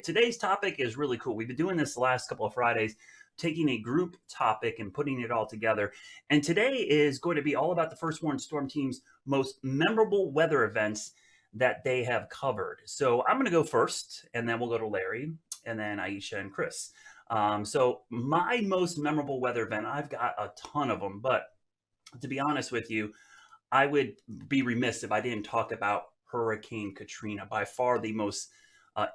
Today's topic is really cool. We've been doing this the last couple of Fridays, taking a group topic and putting it all together. And today is going to be all about the First Warn Storm Team's most memorable weather events that they have covered. So I'm going to go first, and then we'll go to Larry, and then Iisha and Chris. So my most memorable weather event, I've got a ton of them, but to be honest with you, I would be remiss if I didn't talk about Hurricane Katrina, by far the most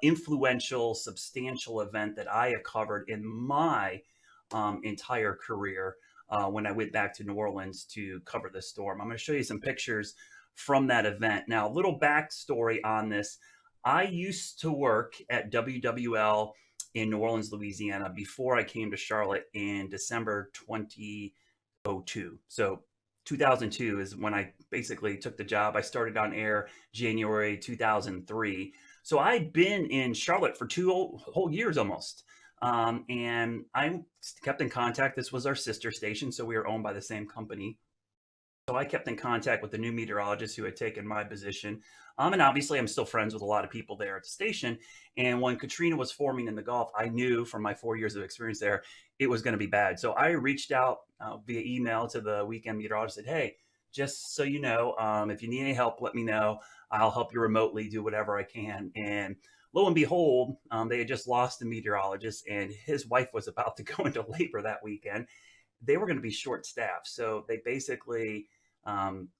influential, substantial event that I have covered in my entire career when I went back to New Orleans to cover the storm. I'm going to show you some pictures from that event. Now, a little backstory on this. I used to work at WWL in New Orleans, Louisiana, before I came to Charlotte in December 2002. So 2002 is when I basically took the job. I started on air January 2003. So I'd been in Charlotte for two whole years almost. And I kept in contact. This was our sister station, so we were owned by the same company. So I kept in contact with the new meteorologist who had taken my position. And obviously, I'm still friends with a lot of people there at the station. And when Katrina was forming in the Gulf, I knew from my 4 years of experience there, it was going to be bad. So I reached out via email to the weekend meteorologist and said, hey, just so you know, if you need any help, let me know. I'll help you remotely, do whatever I can. And lo and behold, they had just lost a meteorologist, and his wife was about to go into labor that weekend. They were going to be short staffed. So they basically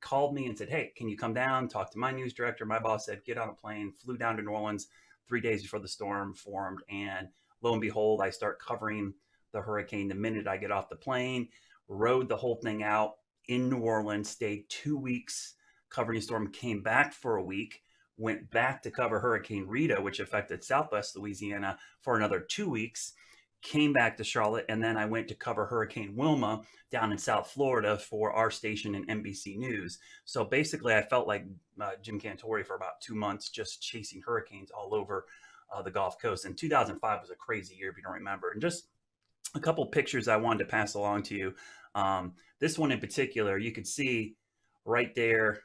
called me and said, hey, can you come down, talk to my news director? My boss said, get on a plane, flew down to New Orleans 3 days before the storm formed. And lo and behold, I start covering the hurricane the minute I get off the plane, rode the whole thing out in New Orleans, stayed 2 weeks covering the storm, came back for a week, went back to cover Hurricane Rita, which affected Southwest Louisiana, for another 2 weeks, came back to Charlotte, and then I went to cover Hurricane Wilma down in South Florida for our station in NBC News. So basically, I felt like Jim Cantori for about 2 months, just chasing hurricanes all over the Gulf Coast. And 2005 was a crazy year, if you don't remember. And just a couple pictures I wanted to pass along to you. This one in particular, you could see right there,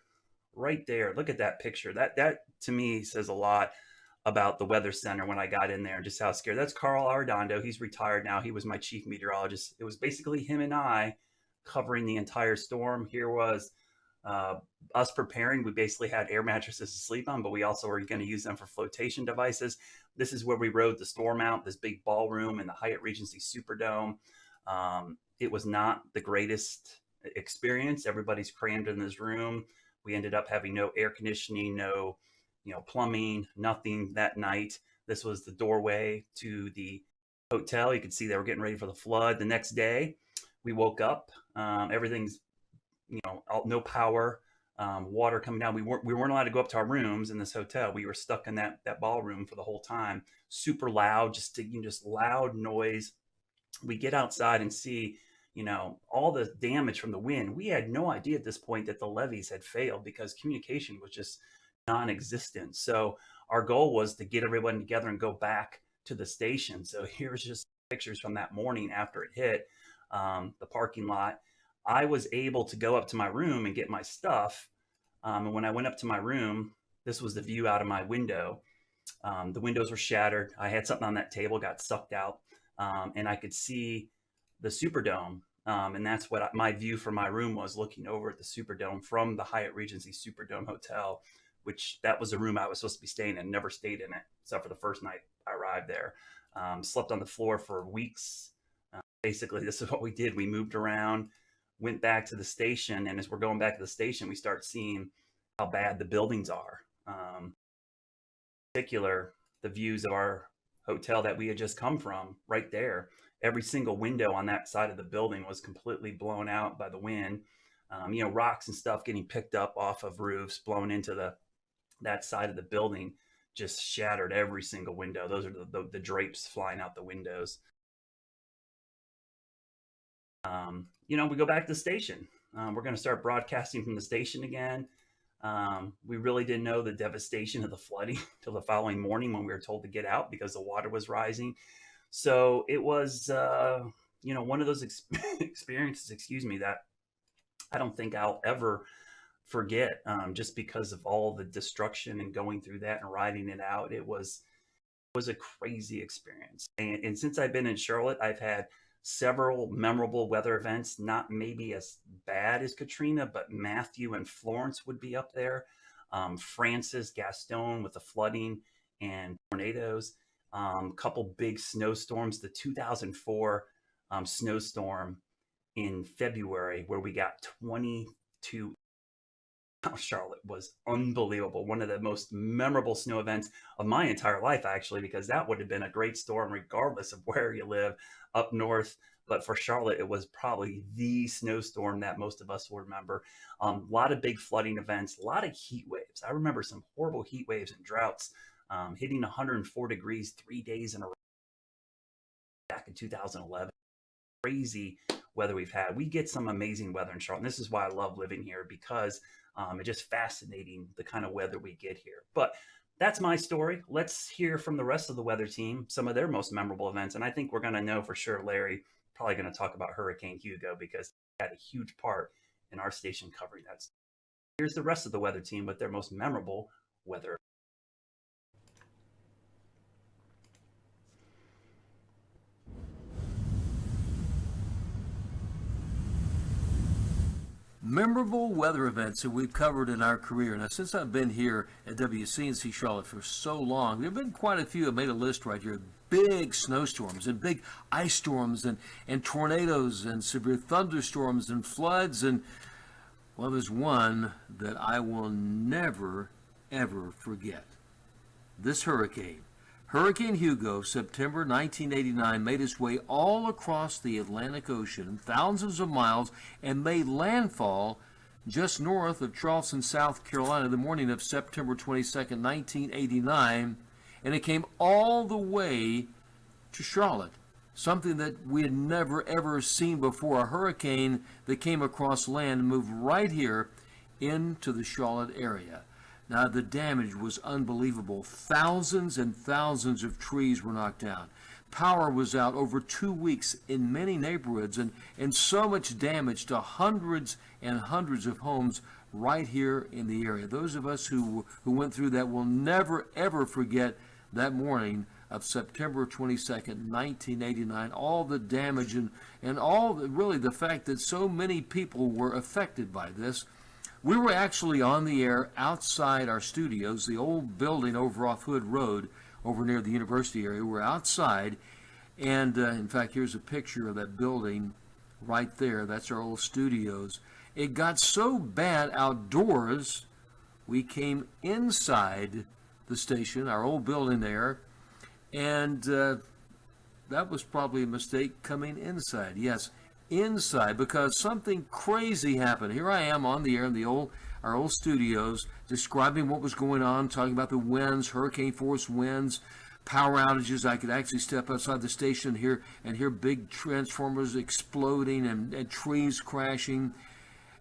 right there. Look at that picture. That to me says a lot about the weather center when I got in there and just how scared. That's Carl Arredondo. He's retired now. He was my chief meteorologist. It was basically him and I covering the entire storm. Here was us preparing. We basically had air mattresses to sleep on, but we also were going to use them for flotation devices. This is where we rode the storm out, this big ballroom in the Hyatt Regency Superdome. It was not the greatest experience. Everybody's crammed in this room. We ended up having no air conditioning, no plumbing, nothing that night. This was the doorway to the hotel. You could see they were getting ready for the flood. The next day, we woke up. Everything's, no power, water coming down. We weren't allowed to go up to our rooms in this hotel. We were stuck in that ballroom for the whole time. Super loud, just loud noise. We get outside and see, all the damage from the wind. We had no idea at this point that the levees had failed because communication was just non-existent. So our goal was to get everyone together and go back to the station. So here's just pictures from that morning after it hit the parking lot. I was able to go up to my room and get my stuff. And when I went up to my room, this was the view out of my window. The windows were shattered. I had something on that table, got sucked out, and I could see the Superdome. And that's what my view from my room was, looking over at the Superdome from the Hyatt Regency Superdome Hotel, which that was the room I was supposed to be staying in. Never stayed in it, except for the first night I arrived there. Slept on the floor for weeks. Basically, this is what we did. We moved around, went back to the station, and as we're going back to the station, we start seeing how bad the buildings are. In particular, the views of our hotel that we had just come from, right there. Every single window on that side of the building was completely blown out by the wind. Rocks and stuff getting picked up off of roofs, blown into that side of the building, just shattered every single window. Those are the drapes flying out the windows. We go back to the station. We're going to start broadcasting from the station again. We really didn't know the devastation of the flooding till the following morning when we were told to get out because the water was rising. So it was, one of those experiences, that I don't think I'll ever forget, just because of all the destruction and going through that and riding it out. It was Was a crazy experience. And since I've been in Charlotte, I've had several memorable weather events, not maybe as bad as Katrina, but Matthew and Florence would be up there. Francis, Gaston with the flooding and tornadoes. Couple big snowstorms. The 2004 snowstorm in February, where we got 22 Charlotte, was unbelievable. One of the most memorable snow events of my entire life, actually, because that would have been a great storm regardless of where you live up north. But for Charlotte, it was probably the snowstorm that most of us will remember. A lot of big flooding events, a lot of heat waves. I remember some horrible heat waves and droughts hitting 104 degrees 3 days in a row back in 2011. Crazy weather we've had. We get some amazing weather in Charlotte. And this is why I love living here, because it's just fascinating the kind of weather we get here. But that's my story. Let's hear from the rest of the weather team, some of their most memorable events. And I think we're going to know for sure, Larry, probably going to talk about Hurricane Hugo, because he had a huge part in our station covering that. Here's the rest of the weather team with their most memorable weather. Memorable weather events that we've covered in our career. Now, since I've been here at WCNC Charlotte for so long, there have been quite a few. I made a list right here. Big snowstorms and big ice storms and tornadoes and severe thunderstorms and floods. And, well, there's one that I will never, ever forget. This hurricane. Hurricane Hugo, September 1989, made its way all across the Atlantic Ocean, thousands of miles, and made landfall just north of Charleston, South Carolina, the morning of September 22nd, 1989, and it came all the way to Charlotte, something that we had never, ever seen before, a hurricane that came across land and moved right here into the Charlotte area. Now, the damage was unbelievable. Thousands and thousands of trees were knocked down. Power was out over 2 weeks in many neighborhoods, and so much damage to hundreds and hundreds of homes right here in the area. Those of us who went through that will never, ever forget that morning of September 22nd, 1989, all the damage and all really the fact that so many people were affected by this. We were actually on the air outside our studios, the old building over off Hood Road, over near the university area. We're outside, and in fact, here's a picture of that building right there. That's our old studios. It got so bad outdoors, we came inside the station, our old building there, and that was probably a mistake coming inside. Yes, inside, because something crazy happened. Here I am on the air in our old studios, describing what was going on, talking about the winds, hurricane force winds, power outages. I could actually step outside the station here and hear big transformers exploding and trees crashing.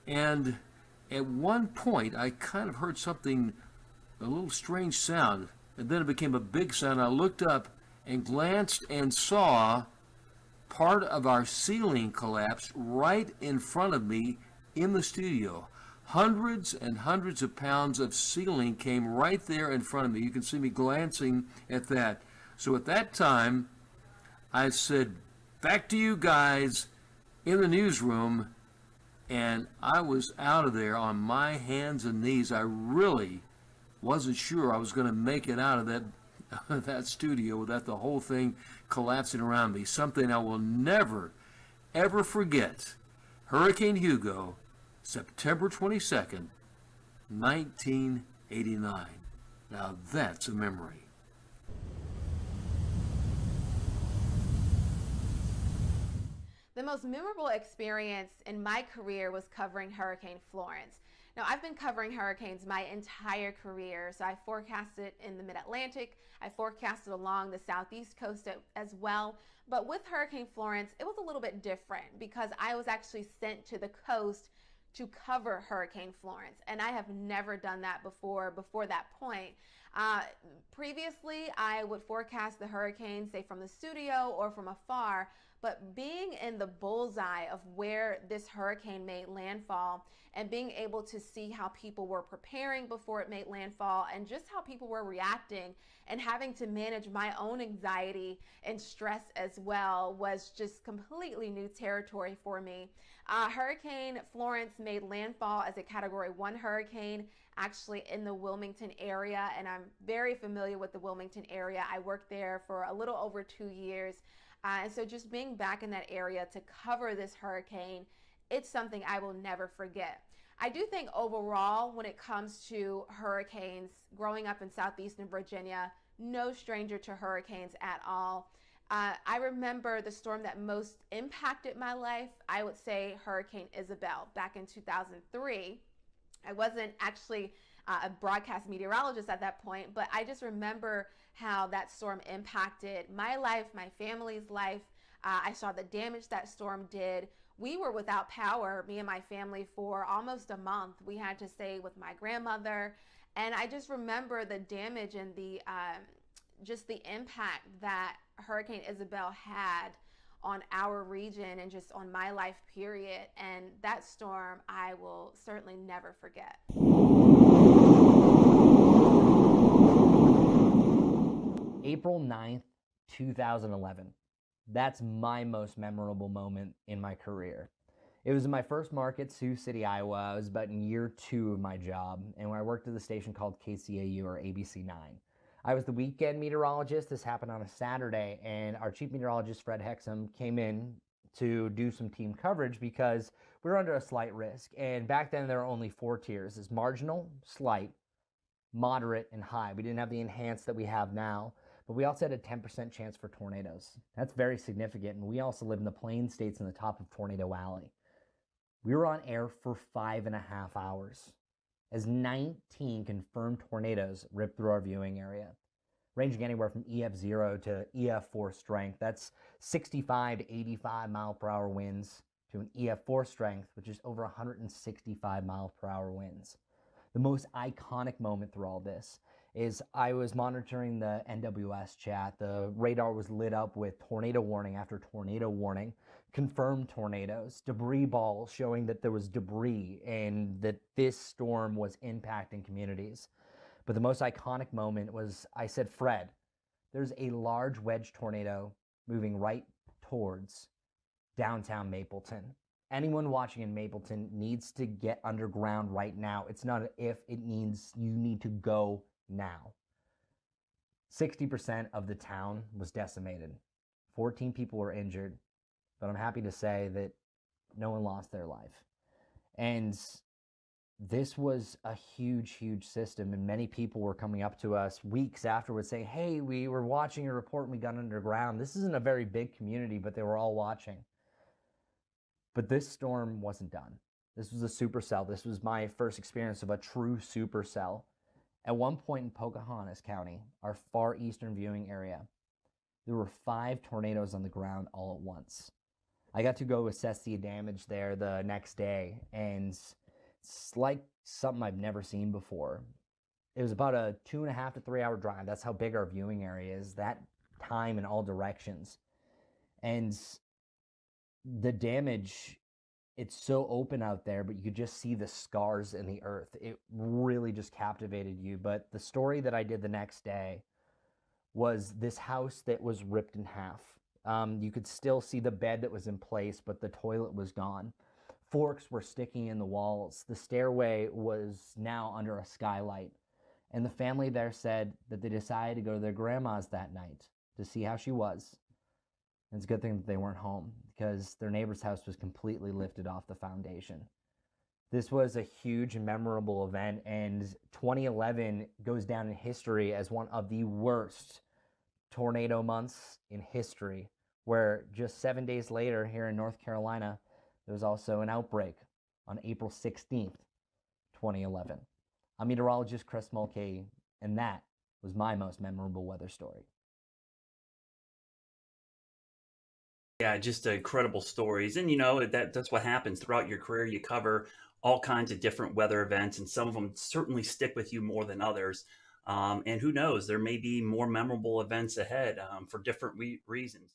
And at one point, I kind of heard something, a little strange sound, and then it became a big sound. I looked up and glanced and saw part of our ceiling collapsed right in front of me in the studio. Hundreds and hundreds of pounds of ceiling came right there in front of me. You can see me glancing at that. So at that time, I said, back to you guys in the newsroom, and I was out of there on my hands and knees. I really wasn't sure I was going to make it out of that studio without the whole thing collapsing around me. Something I will never, ever forget. Hurricane Hugo, September 22nd, 1989. Now that's a memory. The most memorable experience in my career was covering Hurricane Florence. Now, I've been covering hurricanes my entire career, so I forecasted in the mid-Atlantic, I forecasted along the southeast coast as well, but with Hurricane Florence, it was a little bit different because I was actually sent to the coast to cover Hurricane Florence, and I have never done that before that point. Previously, I would forecast the hurricane, say from the studio or from afar, but being in the bullseye of where this hurricane made landfall and being able to see how people were preparing before it made landfall and just how people were reacting and having to manage my own anxiety and stress as well was just completely new territory for me. Hurricane Florence made landfall as a Category 1 hurricane actually in the Wilmington area, and I'm very familiar with the Wilmington area. I worked there for a little over 2 years, and so just being back in that area to cover this hurricane, it's something I will never forget. I do think overall, when it comes to hurricanes, growing up in southeastern Virginia, no stranger to hurricanes at all. I remember the storm that most impacted my life, I would say Hurricane Isabel back in 2003. I wasn't actually a broadcast meteorologist at that point, but I just remember how that storm impacted my life, my family's life. I saw the damage that storm did. We were without power, me and my family, for almost a month. We had to stay with my grandmother, and I just remember the damage and the just the impact that Hurricane Isabel had on our region and just on my life period. And that storm I will certainly never forget. April 9th, 2011. That's my most memorable moment in my career. It was my first market, Sioux City, Iowa. I was about in year 2 of my job, and when I worked at the station called KCAU or ABC 9. I was the weekend meteorologist. This happened on a Saturday, and our chief meteorologist, Fred Hexum, came in to do some team coverage because we were under a slight risk. And back then, there were only 4 tiers. It's marginal, slight, moderate, and high. We didn't have the enhanced that we have now, but we also had a 10% chance for tornadoes. That's very significant, and we also live in the Plain States in the top of Tornado Alley. We were on air for 5.5 hours as 19 confirmed tornadoes ripped through our viewing area, ranging anywhere from EF0 to EF4 strength. That's 65 to 85 mile per hour winds to an EF4 strength, which is over 165 mile per hour winds. The most iconic moment through all this is I was monitoring the NWS chat. The radar was lit up with tornado warning after tornado warning, confirmed tornadoes, debris balls showing that there was debris and that this storm was impacting communities. But the most iconic moment was I said, Fred, there's a large wedge tornado moving right towards downtown Mapleton. Anyone watching in Mapleton needs to get underground right now. It's not an if, it means you need to go now. 60% of the town was decimated. 14 people were injured, but I'm happy to say that no one lost their life. And this was a huge, huge system, and many people were coming up to us weeks afterwards saying, hey, we were watching your report and we got underground. This isn't a very big community, but they were all watching. But this storm wasn't done. This was a supercell. This was my first experience of a true supercell. At one point in Pocahontas County, our far eastern viewing area, there were 5 tornadoes on the ground all at once. I got to go assess the damage there the next day, and it's like something I've never seen before. It was about a 2.5 to 3 hour drive. That's how big our viewing area is, that time in all directions. And the damage, it's so open out there, but you could just see the scars in the earth. It really just captivated you. But the story that I did the next day was this house that was ripped in half. You could still see the bed that was in place, but the toilet was gone. Forks were sticking in the walls. The stairway was now under a skylight. And the family there said that they decided to go to their grandma's that night to see how she was. And it's a good thing that they weren't home because their neighbor's house was completely lifted off the foundation. This was a huge and memorable event, and 2011 goes down in history as one of the worst tornado months in history, where just 7 days later here in North Carolina, there was also an outbreak on April 16th, 2011. I'm meteorologist Chris Mulcahy, and that was my most memorable weather story. Yeah, just incredible stories. And that's what happens throughout your career. You cover all kinds of different weather events, and some of them certainly stick with you more than others. And who knows, there may be more memorable events ahead for different reasons.